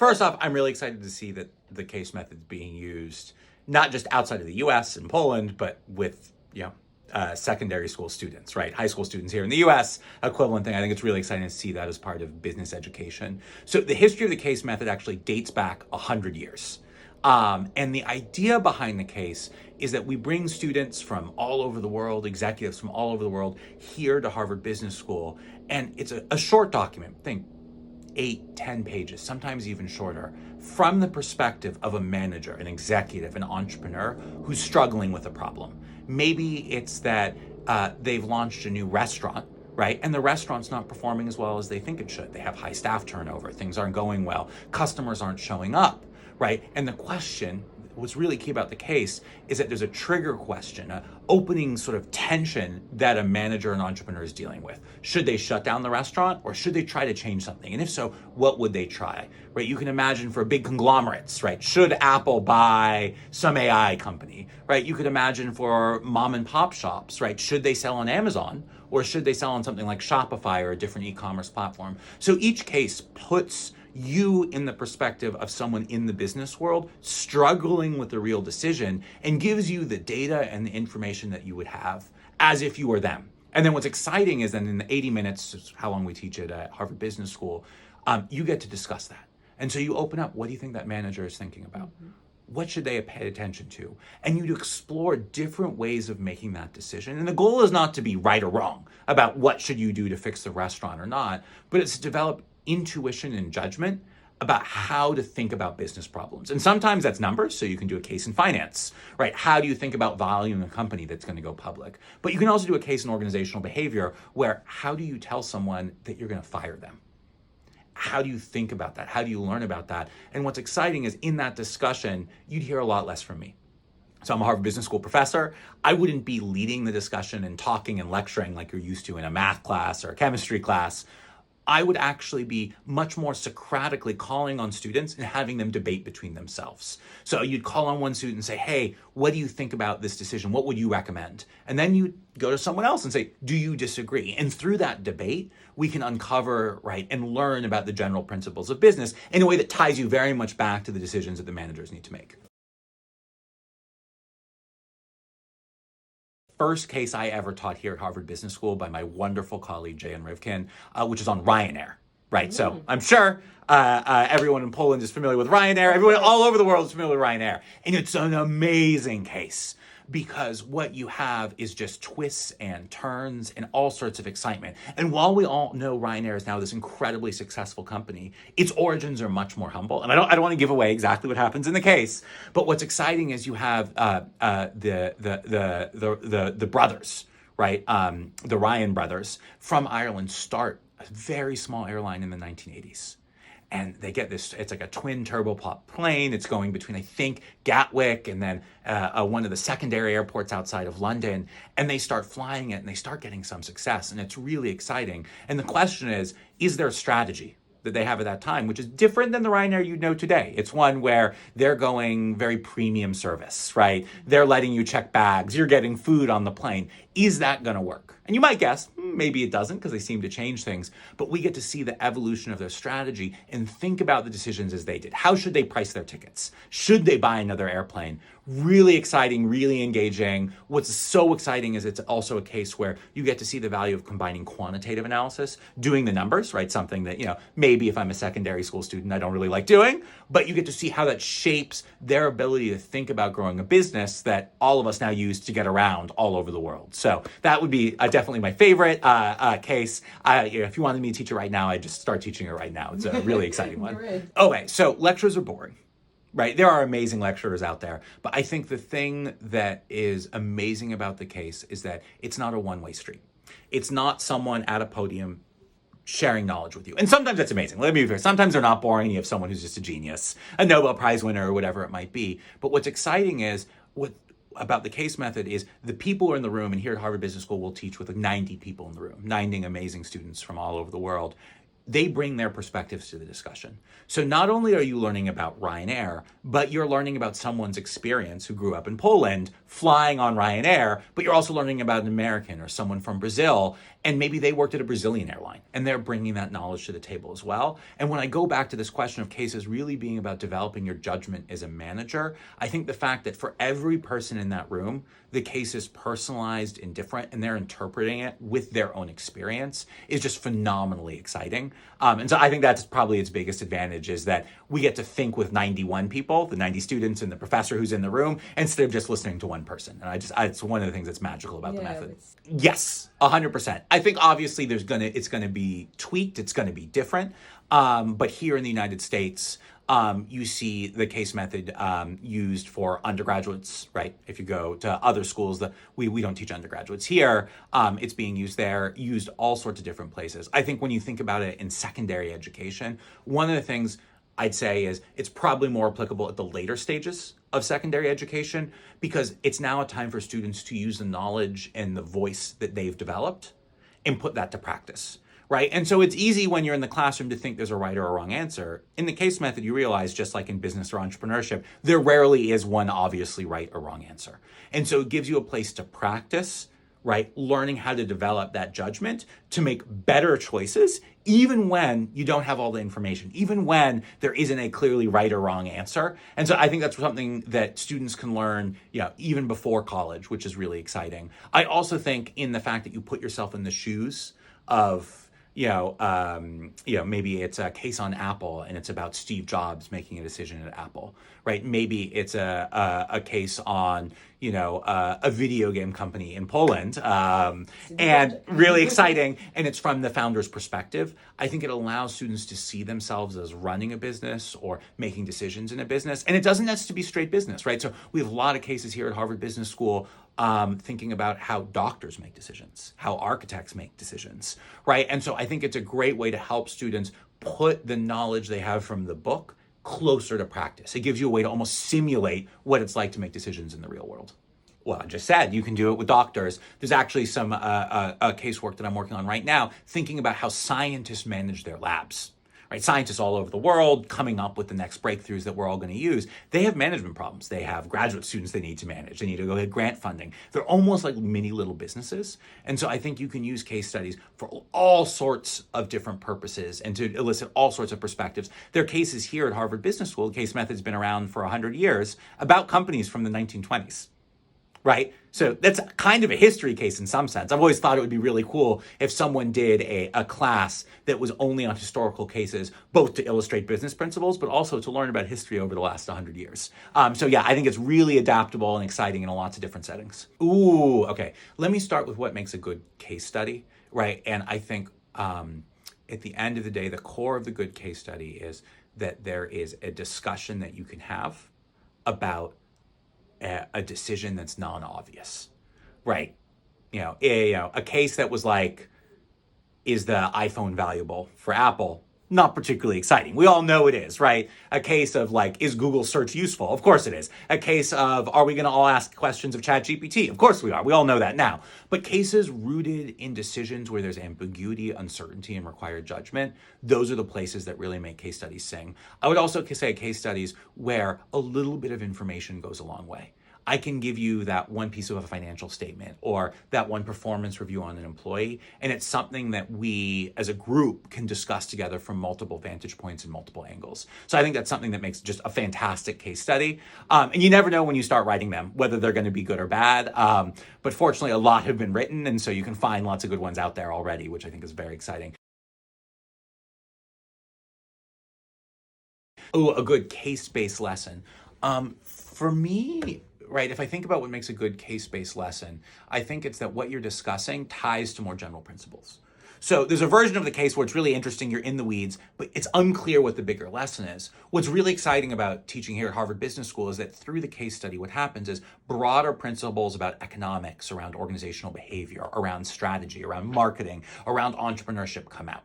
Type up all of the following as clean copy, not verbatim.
First off, I'm really excited to see that the case method is being used not just outside of the U.S. and Poland, but with secondary school students, right? High school students here in the U.S., equivalent thing. I think it's really exciting to see that as part of business education. So the history of the case method actually dates back 100 years. And the idea behind the case is that we bring students from all over the world, executives from all over the world, here to Harvard Business School. And it's a short document, think 8, 10 pages, sometimes even shorter, from the perspective of a manager, an executive, an entrepreneur who's struggling with a problem. Maybe it's that they've launched a new restaurant, right? And the restaurant's not performing as well as they think it should. They have high staff turnover, things aren't going well, customers aren't showing up, right? And the question, what's really key about the case is that there's a trigger question, an opening sort of tension that a manager and entrepreneur is dealing with. Should they shut down the restaurant or should they try to change something? And if so, what would they try, right? You can imagine for big conglomerates, right? Should Apple buy some AI company, right? You could imagine for mom and pop shops, right? Should they sell on Amazon or should they sell on something like Shopify or a different e-commerce platform? So each case puts you in the perspective of someone in the business world struggling with a real decision and gives you the data and the information that you would have as if you were them. And then what's exciting is then in the 80 minutes, how long we teach it at Harvard Business School, you get to discuss that. And so you open up, what do you think that manager is thinking about? Mm-hmm. What should they pay attention to? And you'd explore different ways of making that decision. And the goal is not to be right or wrong about what should you do to fix the restaurant or not, but it's to develop intuition and judgment about how to think about business problems. And sometimes that's numbers, so you can do a case in finance, right? How do you think about valuing a company that's going to go public? But you can also do a case in organizational behavior where how do you tell someone that you're going to fire them? How do you think about that? How do you learn about that? And what's exciting is in that discussion, you'd hear a lot less from me. So I'm a Harvard Business School professor. I wouldn't be leading the discussion and talking and lecturing like you're used to in a math class or a chemistry class. I would actually be much more Socratically calling on students and having them debate between themselves. So you'd call on one student and say, hey, what do you think about this decision? What would you recommend? And then you go to someone else and say, do you disagree? And through that debate, we can uncover, right, and learn about the general principles of business in a way that ties you very much back to the decisions that the managers need to make. First case I ever taught here at Harvard Business School by my wonderful colleague, Jan Rivkin, which is on Ryanair, right? So I'm sure everyone in Poland is familiar with Ryanair. Everyone all over the world is familiar with Ryanair. And it's an amazing case because what you have is just twists and turns and all sorts of excitement. And while we all know Ryanair is now this incredibly successful company, its origins are much more humble. And I don't want to give away exactly what happens in the case, but what's exciting is you have the brothers, right? The Ryan brothers from Ireland start a very small airline in the 1980s. And they get this, it's like a twin turboprop plane. It's going between, I think, Gatwick and then one of the secondary airports outside of London. And they start flying it and they start getting some success. And it's really exciting. And the question is there a strategy that they have at that time, which is different than the Ryanair you know today? It's one where they're going very premium service, right? They're letting you check bags. You're getting food on the plane. Is that going to work? And you might guess, maybe it doesn't because they seem to change things, but we get to see the evolution of their strategy and think about the decisions as they did. How should they price their tickets? Should they buy another airplane? Really exciting, really engaging. What's so exciting is it's also a case where you get to see the value of combining quantitative analysis, doing the numbers, right? Something that, maybe if I'm a secondary school student, I don't really like doing, but you get to see how that shapes their ability to think about growing a business that all of us now use to get around all over the world. So that would be definitely my favorite case. If you wanted me to teach it right now, I'd just start teaching it right now. It's a really exciting one. Okay, so lectures are boring, right? There are amazing lecturers out there, but I think the thing that is amazing about the case is that it's not a one-way street. It's not someone at a podium sharing knowledge with you. And sometimes that's amazing. Let me be fair. Sometimes they're not boring. You have someone who's just a genius, a Nobel Prize winner or whatever it might be. But what's exciting is about the case method is the people who are in the room, and here at Harvard Business School we'll teach with 90 people in the room, 90 amazing students from all over the world. they bring their perspectives to the discussion. So not only are you learning about Ryanair, but you're learning about someone's experience who grew up in Poland flying on Ryanair, but you're also learning about an American or someone from Brazil, and maybe they worked at a Brazilian airline, and they're bringing that knowledge to the table as well. And when I go back to this question of cases really being about developing your judgment as a manager, I think the fact that for every person in that room, the case is personalized and different, and they're interpreting it with their own experience is just phenomenally exciting. And so I think that's probably its biggest advantage, is that we get to think with 91 people, the 90 students and the professor who's in the room, instead of just listening to one person. And it's one of the things that's magical about the method. Yes, 100%. I think obviously it's gonna be tweaked, it's gonna be different. But here in the United States, you see the case method used for undergraduates, right? If you go to other schools, we don't teach undergraduates here. It's being used there, used all sorts of different places. I think when you think about it in secondary education, one of the things I'd say is it's probably more applicable at the later stages of secondary education, because it's now a time for students to use the knowledge and the voice that they've developed and put that to practice. Right? And so it's easy when you're in the classroom to think there's a right or a wrong answer. In the case method, you realize, just like in business or entrepreneurship, there rarely is one obviously right or wrong answer. And so it gives you a place to practice, right? Learning how to develop that judgment to make better choices, even when you don't have all the information, even when there isn't a clearly right or wrong answer. And so I think that's something that students can learn, even before college, which is really exciting. I also think in the fact that you put yourself in the shoes of, maybe it's a case on Apple and it's about Steve Jobs making a decision at Apple, right? Maybe it's a case on, a video game company in Poland, and really exciting, and it's from the founder's perspective. I think it allows students to see themselves as running a business or making decisions in a business, and it doesn't necessarily be straight business, right? So we have a lot of cases here at Harvard Business School thinking about how doctors make decisions, how architects make decisions, right? And so I think it's a great way to help students put the knowledge they have from the book closer to practice. It gives you a way to almost simulate what it's like to make decisions in the real world. Well, I just said you can do it with doctors. There's actually some casework that I'm working on right now, thinking about how scientists manage their labs. Right, scientists all over the world coming up with the next breakthroughs that we're all going to use. They have management problems. They have graduate students they need to manage. They need to go get grant funding. They're almost like mini little businesses. And so I think you can use case studies for all sorts of different purposes and to elicit all sorts of perspectives. There are cases here at Harvard Business School, the case method's been around for 100 years, about companies from the 1920s. Right? So that's kind of a history case in some sense. I've always thought it would be really cool if someone did a class that was only on historical cases, both to illustrate business principles, but also to learn about history over the last 100 years. I think it's really adaptable and exciting in lots of different settings. Ooh, okay. Let me start with what makes a good case study, right? And I think at the end of the day, the core of the good case study is that there is a discussion that you can have about a decision that's non-obvious, right? A case that was like, is the iPhone valuable for Apple? Not particularly exciting. We all know it is, right? A case of like, is Google search useful? Of course it is. A case of, are we going to all ask questions of ChatGPT? Of course we are. We all know that now. But cases rooted in decisions where there's ambiguity, uncertainty, and required judgment, those are the places that really make case studies sing. I would also say case studies where a little bit of information goes a long way. I can give you that one piece of a financial statement or that one performance review on an employee, and it's something that we as a group can discuss together from multiple vantage points and multiple angles. So I think that's something that makes just a fantastic case study. And you never know when you start writing them, whether they're going to be good or bad. But fortunately, a lot have been written, and so you can find lots of good ones out there already, which I think is very exciting. Oh, a good case-based lesson. For me, right, if I think about what makes a good case-based lesson, I think it's that what you're discussing ties to more general principles. So there's a version of the case where it's really interesting, you're in the weeds, but it's unclear what the bigger lesson is. What's really exciting about teaching here at Harvard Business School is that through the case study, what happens is broader principles about economics, around organizational behavior, around strategy, around marketing, around entrepreneurship come out.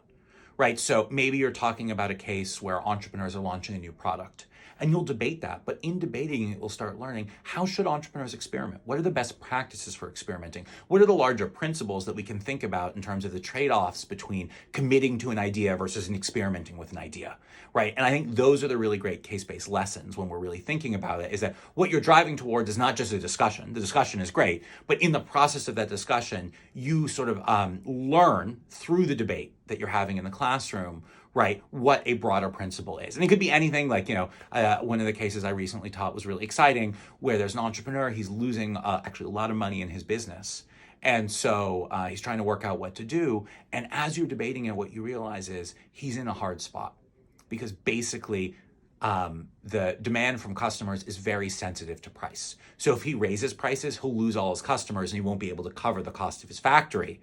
Right, so maybe you're talking about a case where entrepreneurs are launching a new product. and you'll debate that. But in debating it, we'll start learning, how should entrepreneurs experiment? What are the best practices for experimenting? What are the larger principles that we can think about in terms of the trade-offs between committing to an idea versus experimenting with an idea, right? And I think those are the really great case-based lessons when we're really thinking about it, is that what you're driving towards is not just a discussion. The discussion is great, but in the process of that discussion, you sort of learn through the debate that you're having in the classroom, right, what a broader principle is. And it could be anything like, one of the cases I recently taught was really exciting, where there's an entrepreneur, he's losing actually a lot of money in his business. And so he's trying to work out what to do. And as you're debating it, what you realize is he's in a hard spot, because basically the demand from customers is very sensitive to price. So if he raises prices, he'll lose all his customers and he won't be able to cover the cost of his factory.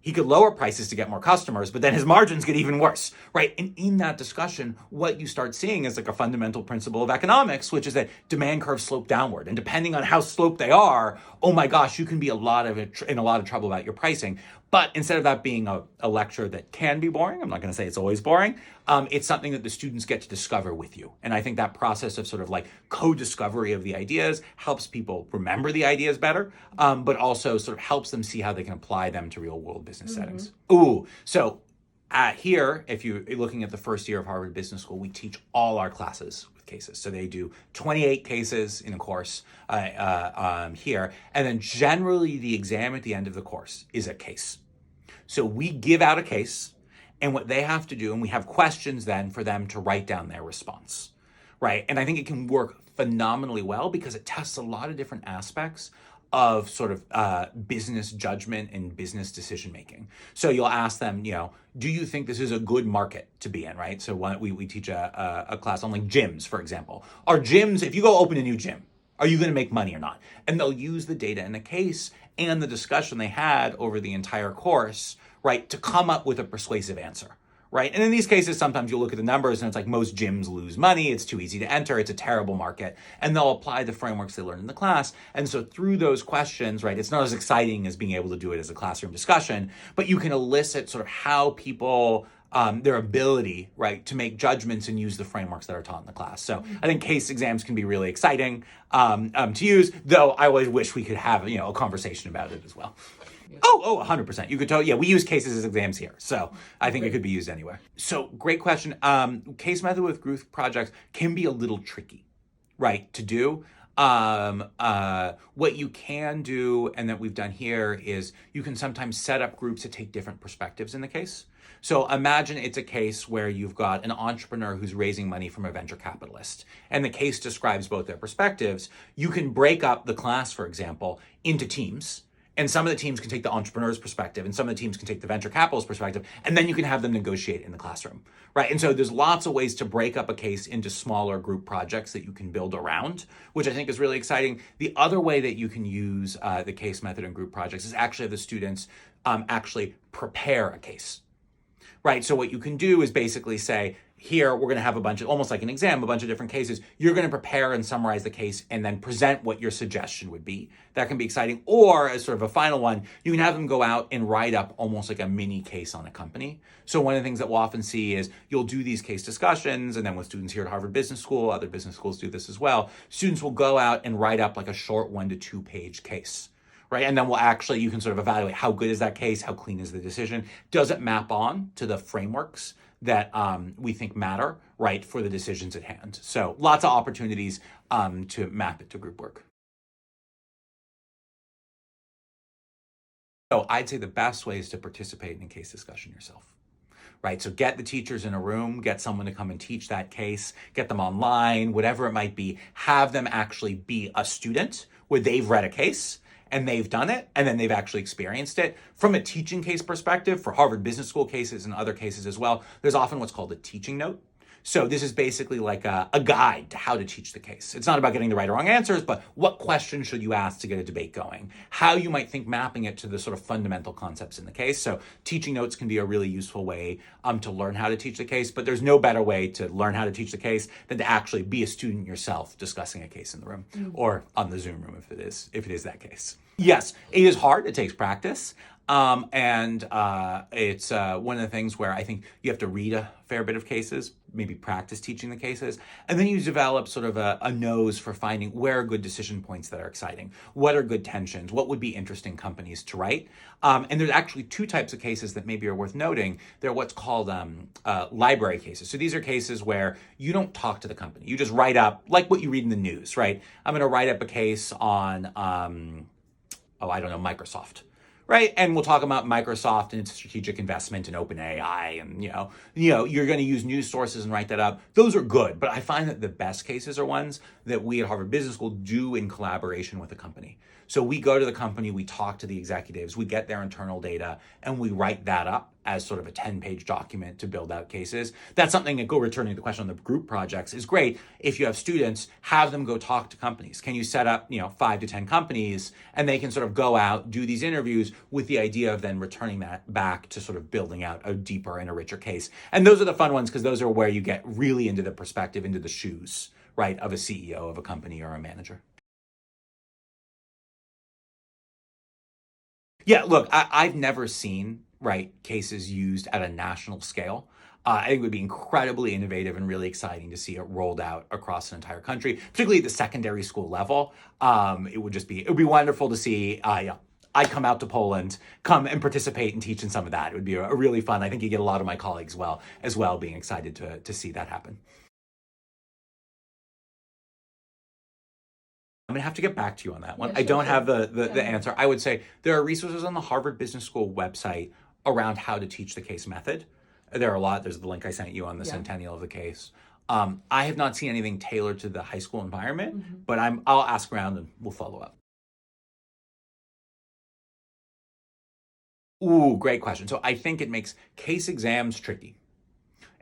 He could lower prices to get more customers, but then his margins get even worse, right? And in that discussion, what you start seeing is like a fundamental principle of economics, which is that demand curves slope downward. And depending on how sloped they are, oh my gosh, you can be in a lot of trouble about your pricing. But instead of that being a lecture that can be boring, I'm not going to say it's always boring, it's something that the students get to discover with you. And I think that process of sort of like co-discovery of the ideas helps people remember the ideas better, but also sort of helps them see how they can apply them to real world business settings. So here, if you're looking at the first year of Harvard Business School, we teach all our classes with cases. So they do 28 cases in a course here. And then generally the exam at the end of the course is a case. So we give out a case, and what they have to do, and we have questions then for them to write down their response, right? And I think it can work phenomenally well because it tests a lot of different aspects of sort of business judgment and business decision making. So you'll ask them, do you think this is a good market to be in, right? So we teach a class on like gyms, for example. Are gyms, if you go open a new gym, are you going to make money or not? And they'll use the data in the case and the discussion they had over the entire course, right, to come up with a persuasive answer, right? And in these cases, sometimes you'll look at the numbers and it's like most gyms lose money, it's too easy to enter, it's a terrible market, and they'll apply the frameworks they learned in the class. And so through those questions, right, it's not as exciting as being able to do it as a classroom discussion, but you can elicit sort of how people their ability, right, to make judgments and use the frameworks that are taught in the class. So I think case exams can be really exciting to use, though I always wish we could have, a conversation about it as well. Oh, 100%. You could tell, we use cases as exams here. So I think it could be used anywhere. So great question. Case method with group projects can be a little tricky, right, to do. What you can do, and that we've done here, is you can sometimes set up groups to take different perspectives in the case. So imagine it's a case where you've got an entrepreneur who's raising money from a venture capitalist, and the case describes both their perspectives. You can break up the class, for example, into teams. And some of the teams can take the entrepreneur's perspective, and some of the teams can take the venture capitalist perspective, and then you can have them negotiate in the classroom, right? And so there's lots of ways to break up a case into smaller group projects that you can build around, which I think is really exciting. The other way that you can use the case method in group projects is actually have the students actually prepare a case, right? So what you can do is basically say, here, we're going to have a bunch of, almost like an exam, a bunch of different cases. You're going to prepare and summarize the case and then present what your suggestion would be. That can be exciting. Or as sort of a final one, you can have them go out and write up almost like a mini case on a company. So one of the things that we'll often see is you'll do these case discussions, and then with students here at Harvard Business School, other business schools do this as well, students will go out and write up like a short 1 to 2 page case. Right? And then you can sort of evaluate how good is that case, how clean is the decision, does it map on to the frameworks that we think matter, right, for the decisions at hand. So lots of opportunities to map it to group work. So I'd say the best way is to participate in a case discussion yourself. Right, so get the teachers in a room, get someone to come and teach that case, get them online, whatever it might be, have them actually be a student where they've read a case and they've done it, and then they've actually experienced it. From a teaching case perspective, for Harvard Business School cases and other cases as well, there's often what's called a teaching note. So this is basically like a guide to how to teach the case. It's not about getting the right or wrong answers, but what questions should you ask to get a debate going? How you might think mapping it to the sort of fundamental concepts in the case. So teaching notes can be a really useful way to learn how to teach the case, but there's no better way to learn how to teach the case than to actually be a student yourself discussing a case in the room or on the Zoom room if it is that case. Yes, it is hard. It takes practice. It's one of the things where I think you have to read a fair bit of cases, maybe practice teaching the cases, and then you develop sort of a nose for finding where are good decision points that are exciting, what are good tensions, what would be interesting companies to write. And there's actually two types of cases that maybe are worth noting. They're what's called library cases. So these are cases where you don't talk to the company. You just write up, like what you read in the news, right? I'm going to write up a case on, Microsoft. Right, and we'll talk about Microsoft and its strategic investment in OpenAI, and you're going to use news sources and write that up. Those are good, but I find that the best cases are ones that we at Harvard Business School do in collaboration with a company. So we go to the company, we talk to the executives, we get their internal data, and we write that up as sort of a 10-page document to build out cases. That's something that, returning to the question on the group projects, is great. If you have students, have them go talk to companies. Can you set up 5 to 10 companies, and they can sort of go out, do these interviews with the idea of then returning that back to sort of building out a deeper and a richer case. And those are the fun ones, because those are where you get really into the perspective, into the shoes, right, of a CEO of a company or a manager. Yeah, look, I've never seen, right, cases used at a national scale. I think it would be incredibly innovative and really exciting to see it rolled out across an entire country, particularly at the secondary school level. It would be wonderful to see. I'd come out to Poland, come and participate and teach in some of that. It would be a really fun. I think you get a lot of my colleagues as well being excited to see that happen. I'm gonna have to get back to you on that one. Yeah, I don't sure. have the Yeah. answer. I would say there are resources on the Harvard Business School website around how to teach the case method. There are a lot. There's the link I sent you on the Yeah. centennial of the case. I have not seen anything tailored to the high school environment, Mm-hmm. but I'll ask around and we'll follow up. Ooh, great question. So I think it makes case exams tricky.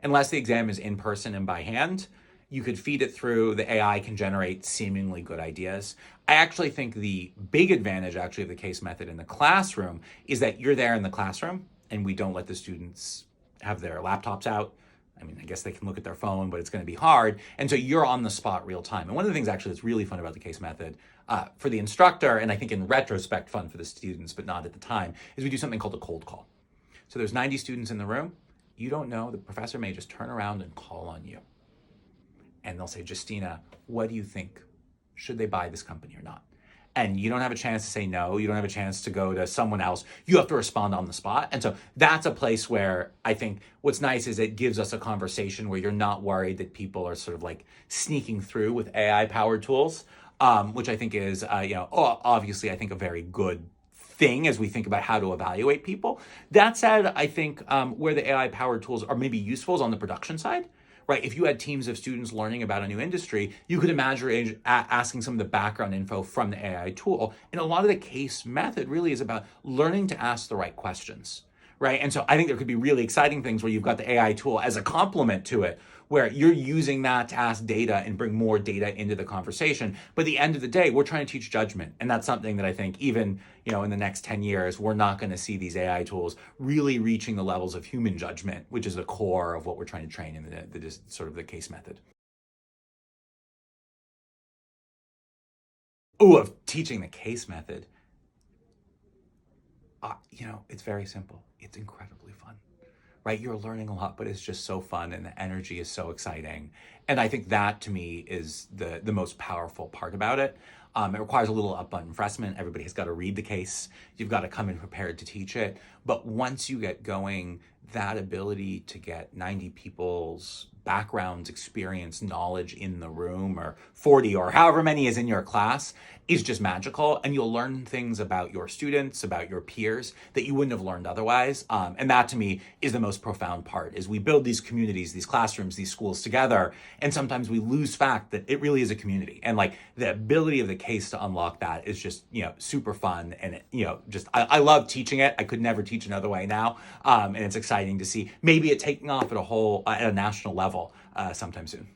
Unless the exam is in person and by hand, you could feed it through, the AI can generate seemingly good ideas. I actually think the big advantage actually of the case method in the classroom is that you're there in the classroom and we don't let the students have their laptops out. I mean, I guess they can look at their phone, but it's going to be hard. And so you're on the spot real time. And one of the things actually that's really fun about the case method for the instructor, and I think in retrospect fun for the students, but not at the time, is we do something called a cold call. So there's 90 students in the room. You don't know, the professor may just turn around and call on you. And they'll say, Justina, what do you think? Should they buy this company or not? And you don't have a chance to say no. You don't have a chance to go to someone else. You have to respond on the spot. And so that's a place where I think what's nice is it gives us a conversation where you're not worried that people are sort of like sneaking through with AI powered tools, which I think is, obviously I think a very good thing as we think about how to evaluate people. That said, I think where the AI powered tools are maybe useful is on the production side. Right, if you had teams of students learning about a new industry, you could imagine asking some of the background info from the AI tool. And a lot of the case method really is about learning to ask the right questions, right? And so I think there could be really exciting things where you've got the AI tool as a complement to it, where you're using that to ask data and bring more data into the conversation. But at the end of the day, we're trying to teach judgment. And that's something that I think even, in the next 10 years, we're not going to see these AI tools really reaching the levels of human judgment, which is the core of what we're trying to train in the sort of the case method. Ooh, of teaching the case method. It's very simple. It's incredibly fun. Right? You're learning a lot, but it's just so fun and the energy is so exciting. And I think that to me is the most powerful part about it. It requires a little upfront investment. Everybody has got to read the case. You've got to come in prepared to teach it. But once you get going, that ability to get 90 people's backgrounds, experience, knowledge in the room, or 40 or however many is in your class, is just magical. And you'll learn things about your students, about your peers that you wouldn't have learned otherwise. And that to me is the most profound part, is we build these communities, these classrooms, these schools together. And sometimes we lose fact that it really is a community. And like the ability of the case to unlock that is just, super fun. And I love teaching it. I could never teach another way now. And it's exciting to see maybe it taking off at a national level sometime soon.